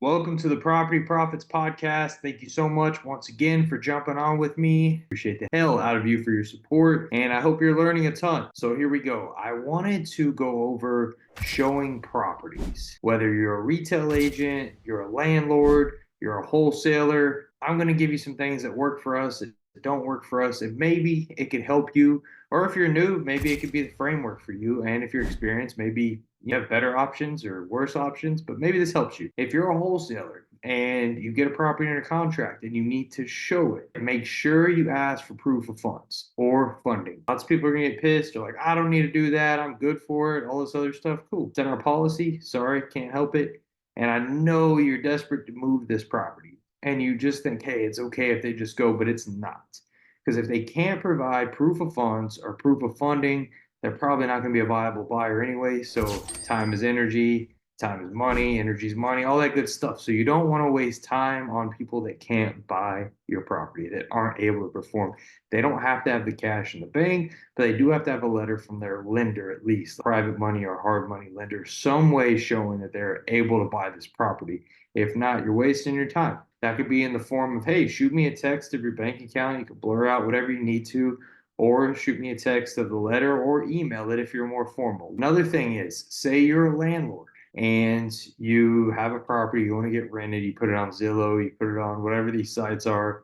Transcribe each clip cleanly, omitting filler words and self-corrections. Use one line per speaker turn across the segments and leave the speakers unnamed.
Welcome to the Property Profits Podcast. Thank you so much once again for jumping on with me. Appreciate the hell out of you for your support, and I hope you're learning a ton. So here we go. I wanted to go over showing properties. Whether you're a retail agent, you're a landlord, you're a wholesaler, I'm going to give you some things that work for us, that don't work for us, and maybe it could help you. Or if you're new, maybe it could be the framework for you. And if you're experienced, maybe you have better options or worse options, but maybe this helps you. If you're a wholesaler and you get a property under contract and you need to show it, make sure you ask for proof of funds or funding. Lots of people are gonna get pissed. They're like, I don't need to do that. I'm good for it. All this other stuff. Cool. It's in our policy. Sorry, can't help it. And I know you're desperate to move this property and you just think, hey, it's okay if they just go, but it's not. Because if they can't provide proof of funds or proof of funding, they're probably not going to be a viable buyer anyway. So time is energy, time is money, energy is money, all that good stuff. So you don't want to waste time on people that can't buy your property, that aren't able to perform. They don't have to have the cash in the bank, but they do have to have a letter from their lender, at least private money or hard money lender, some way showing that they're able to buy this property. If not, you're wasting your time. That could be in the form of, hey, shoot me a text of your bank account. You can blur out whatever you need to, or shoot me a text of the letter or email it if you're more formal. Another thing is, say you're a landlord and you have a property you want to get rented, you put it on Zillow, you put it on whatever these sites are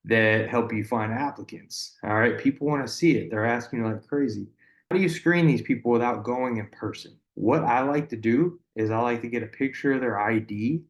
that help you find applicants. All right, people want to see it. They're asking you like crazy. How do you screen these people without going in person? What I like to do is I like to get a picture of their ID.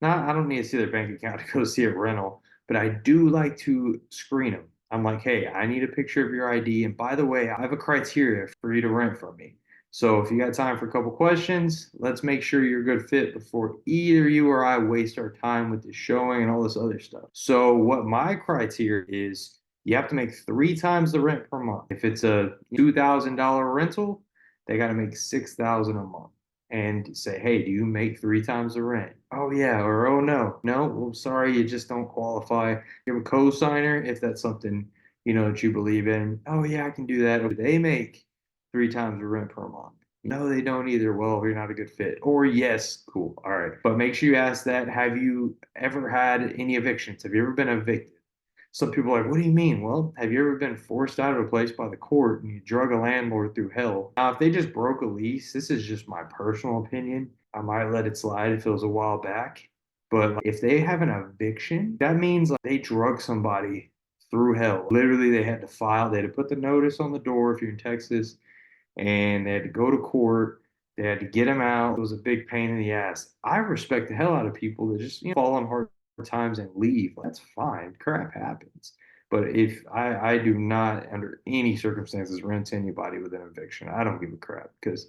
Not, I don't need to see their bank account to go see a rental, but I do like to screen them. I'm like, hey, I need a picture of your ID. And by the way, I have a criteria for you to rent from me. So if you got time for a couple questions, let's make sure you're a good fit before either you or I waste our time with the showing and all this other stuff. So what my criteria is, you have to make 3 times the rent per month. If it's a $2,000 rental, they got to make 6,000 a month and say, hey, do you make 3 times the rent? Oh yeah, or oh no, no, well, sorry, you just don't qualify. You have a co-signer if that's something that you believe in. Oh yeah, I can do that. Or they make 3 times the rent per month. No, they don't either. Well, you're not a good fit. Or yes, cool. All right. But make sure you ask that. Have you ever had any evictions? Have you ever been evicted? Some people are like, what do you mean? Well, have you ever been forced out of a place by the court and you drug a landlord through hell? Now, if they just broke a lease, this is just my personal opinion. I might let it slide if it was a while back. But like, if they have an eviction, that means like they drug somebody through hell. Literally, they had to put the notice on the door if you're in Texas, and they had to go to court. They had to get him out. It was a big pain in the ass. I respect the hell out of people that just fall on hard times and leave. That's fine. Crap happens. But if I do not, under any circumstances, rent to anybody with an eviction, I don't give a crap because,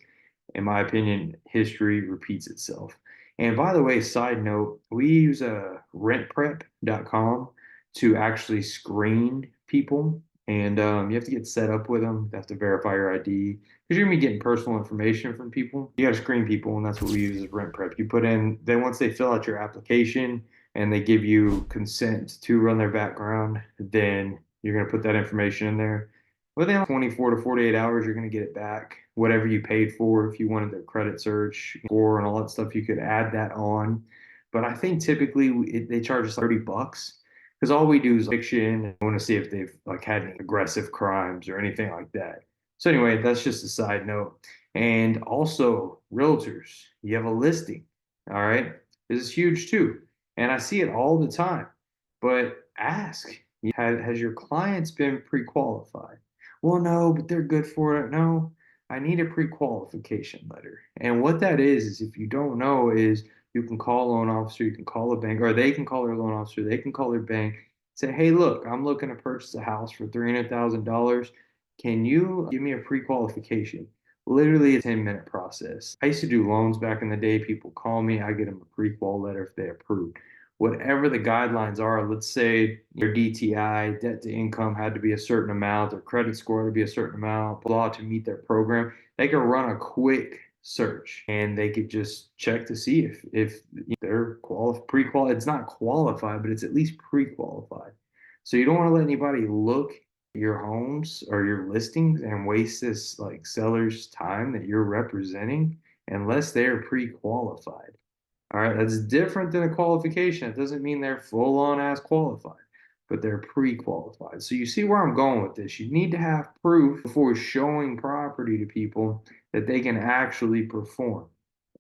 in my opinion, history repeats itself. And by the way, side note, we use a rentprep.com to actually screen people. And you have to get set up with them. You have to verify your ID because you're gonna be getting personal information from people. You got to screen people, and that's what we use as rent prep. You put in, then once they fill out your application and they give you consent to run their background, then you're gonna put that information in there. Within 24 to 48 hours, you're gonna get it back. Whatever you paid for, if you wanted their credit search score and all that stuff, you could add that on. But I think typically they charge us $30 because all we do is eviction and want to see if they've like had any aggressive crimes or anything like that. So anyway, that's just a side note. And also realtors, you have a listing. All right. This is huge too. And I see it all the time. But ask, has your clients been pre-qualified? Well, no, but they're good for it. No, I need a pre-qualification letter. And what that is if you don't know, is you can call a loan officer, you can call a bank, or they can call their loan officer, they can call their bank, say, hey, look, I'm looking to purchase a house for $300,000. Can you give me a pre-qualification? Literally a 10-minute process. I used to do loans back in the day. People call me, I get them a pre-qual letter if they approve. Whatever the guidelines are, let's say your DTI, debt to income, had to be a certain amount, their credit score had to be a certain amount, blah, to meet their program. They could run a quick search and they could just check to see if they're pre-qualified. It's not qualified, but it's at least pre-qualified. So you don't want to let anybody look at your homes or your listings and waste this like seller's time that you're representing unless they're pre-qualified. All right, that's different than a qualification. It doesn't mean they're full on as qualified, but they're pre-qualified. So you see where I'm going with this. You need to have proof before showing property to people that they can actually perform.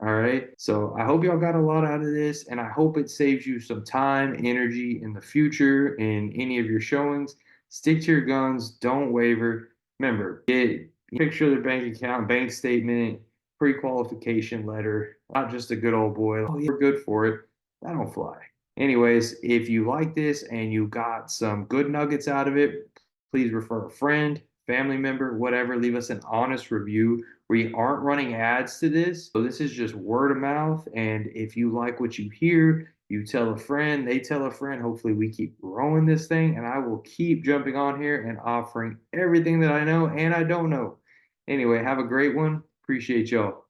All right. So I hope y'all got a lot out of this, and I hope it saves you some time, energy in the future in any of your showings. Stick to your guns, don't waver. Remember, get a picture of their bank account, bank statement, pre-qualification letter, not just a good old boy. Oh, yeah, we're good for it. That don't fly. Anyways, if you like this and you got some good nuggets out of it, please refer a friend, family member, whatever. Leave us an honest review. We aren't running ads to this, so this is just word of mouth. And if you like what you hear, you tell a friend, they tell a friend. Hopefully, we keep growing this thing, and I will keep jumping on here and offering everything that I know and I don't know. Anyway, have a great one. Appreciate y'all.